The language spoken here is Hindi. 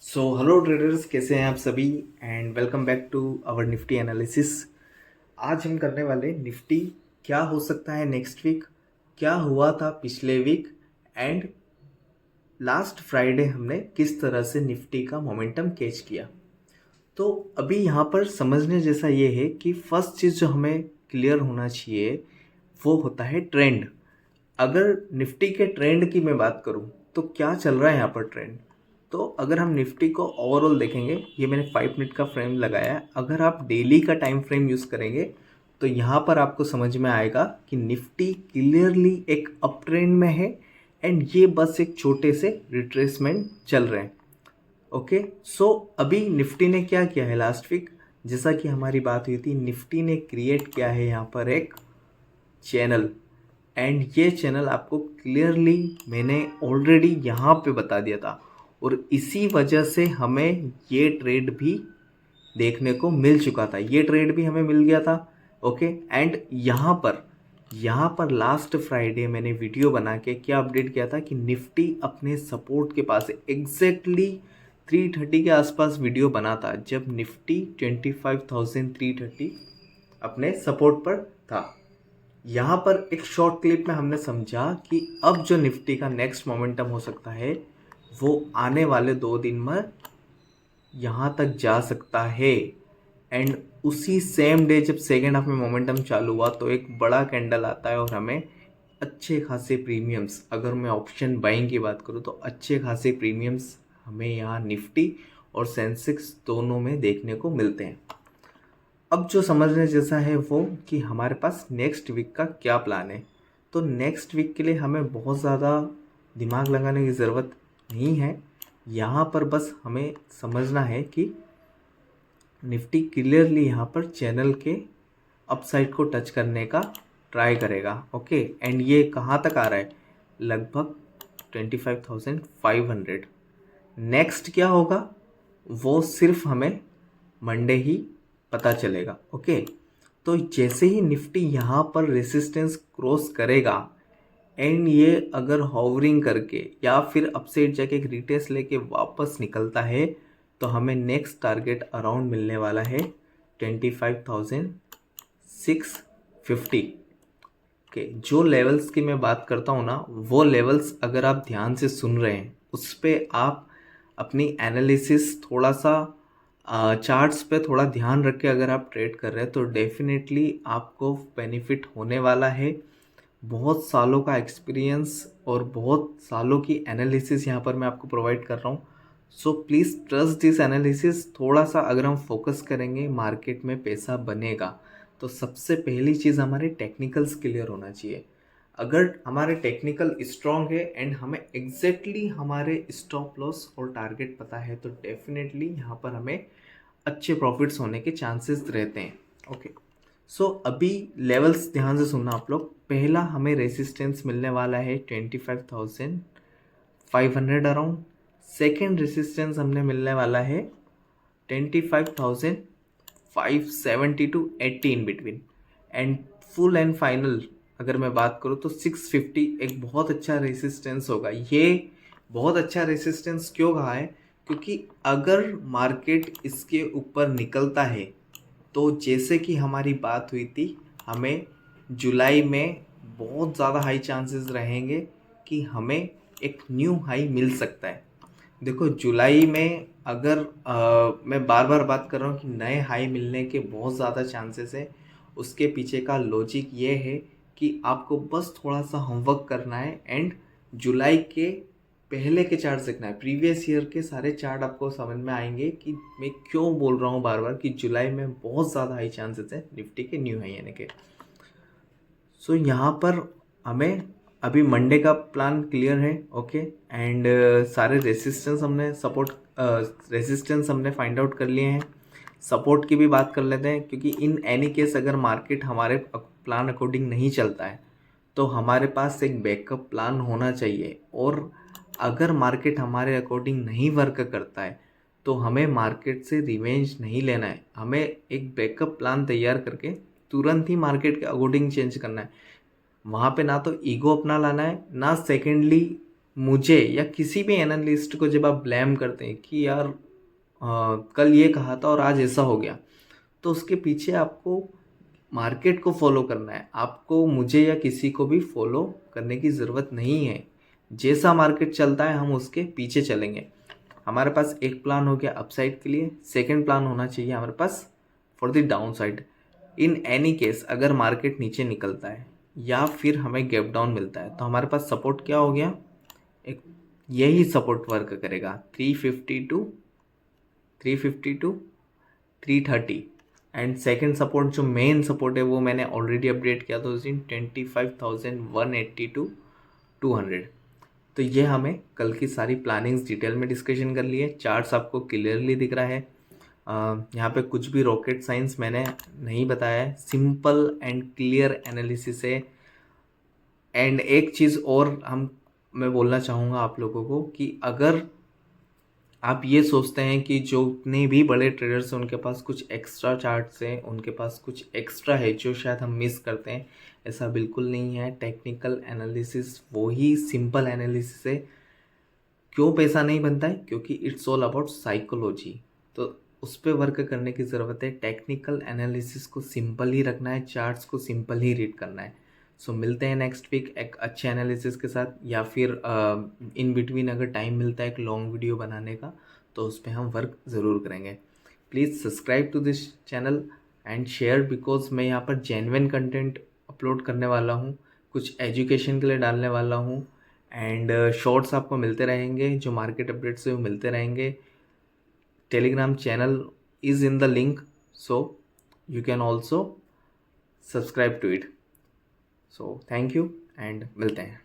हेलो ट्रेडर्स, कैसे हैं आप सभी and welcome back to our Nifty analysis. आज हम करने वाले निफ्टी क्या हो सकता है नेक्स्ट वीक, क्या हुआ था पिछले वीक एंड लास्ट फ्राइडे हमने किस तरह से निफ्टी का मोमेंटम कैच किया। तो अभी यहाँ पर समझने जैसा ये है कि फर्स्ट चीज़ जो हमें क्लियर होना चाहिए वो होता है ट्रेंड। अगर निफ्टी के ट्रेंड की मैं बात करूं तो क्या चल रहा है यहाँ पर ट्रेंड। तो अगर हम निफ्टी को ओवरऑल देखेंगे, ये मैंने 5 मिनट का फ्रेम लगाया है। अगर आप डेली का टाइम फ्रेम यूज़ करेंगे तो यहाँ पर आपको समझ में आएगा कि निफ्टी क्लियरली एक अप ट्रेंड में है एंड ये बस एक छोटे से रिट्रेसमेंट चल रहे हैं। ओके, सो अभी निफ्टी ने क्या किया है लास्ट वीक, जैसा कि हमारी बात हुई थी, निफ्टी ने क्रिएट किया है यहाँ पर एक चैनल एंड ये चैनल आपको क्लियरली मैंने ऑलरेडी यहाँ पे बता दिया था और इसी वजह से हमें ये ट्रेड भी देखने को मिल चुका था, ये ट्रेड भी हमें मिल गया था। ओके, एंड यहाँ पर लास्ट फ्राइडे मैंने वीडियो बना के क्या अपडेट किया था कि निफ्टी अपने सपोर्ट के पास है। एग्जैक्टली 330 के आसपास वीडियो बना था जब निफ्टी 25,330 अपने सपोर्ट पर था। यहाँ पर एक शॉर्ट क्लिप में हमने समझा कि अब जो निफ्टी का नेक्स्ट मोमेंटम हो सकता है वो आने वाले 2 दिन में यहाँ तक जा सकता है। एंड उसी सेम डे जब सेकेंड हाफ में मोमेंटम चालू हुआ तो एक बड़ा कैंडल आता है और हमें अच्छे खासे प्रीमियम्स, अगर मैं ऑप्शन बाइंग की बात करूँ तो अच्छे खासे प्रीमियम्स हमें यहाँ निफ्टी और सेंसेक्स दोनों में देखने को मिलते हैं। अब जो समझने जैसा है वो कि हमारे पास नेक्स्ट वीक का क्या प्लान है। तो नेक्स्ट वीक के लिए हमें बहुत ज़्यादा दिमाग लगाने की ज़रूरत नहीं है। यहाँ पर बस हमें समझना है कि निफ्टी क्लियरली यहाँ पर चैनल के अपसाइड को टच करने का ट्राई करेगा। ओके, एंड ये कहाँ तक आ रहा है, लगभग 25,500। नेक्स्ट क्या होगा वो सिर्फ हमें मंडे ही पता चलेगा। ओके, तो जैसे ही निफ्टी यहाँ पर रेसिस्टेंस क्रॉस करेगा एंड ये अगर हॉवरिंग करके या फिर अपसाइड जाके एक रिटेस्ट लेके वापस निकलता है तो हमें नेक्स्ट टारगेट अराउंड मिलने वाला है 25,650 के। जो लेवल्स की मैं बात करता हूँ ना, वो लेवल्स अगर आप ध्यान से सुन रहे हैं उस पर आप अपनी एनालिसिस थोड़ा सा चार्ट्स पे थोड़ा ध्यान रख के अगर आप ट्रेड कर रहे हैं तो डेफिनेटली आपको बेनिफिट होने वाला है। बहुत सालों का एक्सपीरियंस और बहुत सालों की एनालिसिस यहाँ पर मैं आपको प्रोवाइड कर रहा हूँ। So please trust this analysis. थोड़ा सा अगर हम फोकस करेंगे मार्केट में पैसा बनेगा। तो सबसे पहली चीज़ हमारे टेक्निकल्स क्लियर होना चाहिए। अगर हमारे टेक्निकल स्ट्रॉन्ग है एंड हमें एग्जैक्टली हमारे स्टॉप लॉस और टारगेट पता है तो डेफिनेटली यहाँ पर हमें अच्छे प्रॉफिट्स होने के चांसेस रहते हैं। ओके, सो अभी लेवल्स ध्यान से सुनना आप लोग। पहला हमें रेसिस्टेंस मिलने वाला है 25,500 अराउंड। सेकेंड रेसिस्टेंस हमने मिलने वाला है 25,570 to 80 in between. And full and final अगर मैं बात करूँ तो 650 एक बहुत अच्छा रेसिस्टेंस होगा। ये बहुत अच्छा रेसिस्टेंस क्यों कहा है, क्योंकि अगर मार्केट इसके ऊपर निकलता है तो जैसे कि हमारी बात हुई थी, हमें जुलाई में बहुत ज़्यादा हाई चांसेस रहेंगे कि हमें एक न्यू हाई मिल सकता है। देखो जुलाई में अगर मैं बार बार बात कर रहा हूँ कि नए हाई मिलने के बहुत ज़्यादा चांसेस है। उसके पीछे का लॉजिक ये है कि आपको बस थोड़ा सा होमवर्क करना है एंड जुलाई के पहले के चार्ट देखना है। प्रीवियस ईयर के सारे चार्ट आपको समझ में आएंगे कि मैं क्यों बोल रहा हूँ बार बार कि जुलाई में बहुत ज़्यादा हाई चांसेस है निफ्टी के न्यू हाई आने के। सो यहाँ पर हमें अभी मंडे का प्लान क्लियर है। ओके, एंड सारे रेसिस्टेंस हमने फाइंड आउट कर लिए हैं। सपोर्ट की भी बात कर लेते हैं, क्योंकि इन एनी केस अगर मार्केट हमारे प्लान अकॉर्डिंग नहीं चलता है तो हमारे पास एक बैकअप प्लान होना चाहिए। और अगर मार्केट हमारे अकॉर्डिंग नहीं वर्क करता है तो हमें मार्केट से रिवेंज नहीं लेना है। हमें एक बैकअप प्लान तैयार करके तुरंत ही मार्केट के अकॉर्डिंग चेंज करना है। वहाँ पे ना तो ईगो अपना लाना है, ना सेकेंडली मुझे या किसी भी एनालिस्ट को जब आप ब्लेम करते हैं कि यार कल ये कहा था और आज ऐसा हो गया, तो उसके पीछे आपको मार्केट को फॉलो करना है। आपको मुझे या किसी को भी फॉलो करने की ज़रूरत नहीं है। जैसा मार्केट चलता है हम उसके पीछे चलेंगे। हमारे पास एक प्लान हो गया अपसाइड के लिए, सेकंड प्लान होना चाहिए हमारे पास for the downside. In any case अगर मार्केट नीचे निकलता है या फिर हमें गैप डाउन मिलता है तो हमारे पास सपोर्ट क्या हो गया, एक यही सपोर्ट वर्क करेगा 350 टू 330। एंड सेकंड सपोर्ट जो मेन सपोर्ट है वो मैंने ऑलरेडी अपडेट किया था उस दिन 25,180 टू 200। तो ये हमें कल की सारी प्लानिंग्स डिटेल में डिस्कशन कर लिए। चार्ट्स आपको क्लियरली दिख रहा है। यहाँ पे कुछ भी रॉकेट साइंस मैंने नहीं बताया है, सिंपल एंड क्लियर एनालिसिस है। एंड एक चीज़ और मैं बोलना चाहूँगा आप लोगों को कि अगर आप ये सोचते हैं कि जो इतने भी बड़े ट्रेडर्स हैं उनके पास कुछ एक्स्ट्रा चार्ट्स हैं, उनके पास कुछ एक्स्ट्रा है जो शायद हम मिस करते हैं, ऐसा बिल्कुल नहीं है। टेक्निकल एनालिसिस वही सिंपल एनालिसिस है। क्यों पैसा नहीं बनता है? क्योंकि इट्स ऑल अबाउट साइकोलॉजी। तो उस पर वर्क करने की ज़रूरत है। टेक्निकल एनालिसिस को सिंपल ही रखना है, चार्ट्स को सिंपल ही रीड करना है। सो मिलते हैं नेक्स्ट वीक एक अच्छे एनालिसिस के साथ, या फिर इन बिटवीन अगर टाइम मिलता है एक लॉन्ग वीडियो बनाने का तो उस पर हम वर्क ज़रूर करेंगे। Please subscribe to this channel and share, because मैं यहाँ पर जेन्युइन कंटेंट अपलोड करने वाला हूँ, कुछ एजुकेशन के लिए डालने वाला हूँ। एंड शॉर्ट्स आपको मिलते रहेंगे, जो मार्केट अपडेट्स है वो मिलते रहेंगे। Telegram channel is in the link, so you can also subscribe to it. So thank you and मिलते हैं।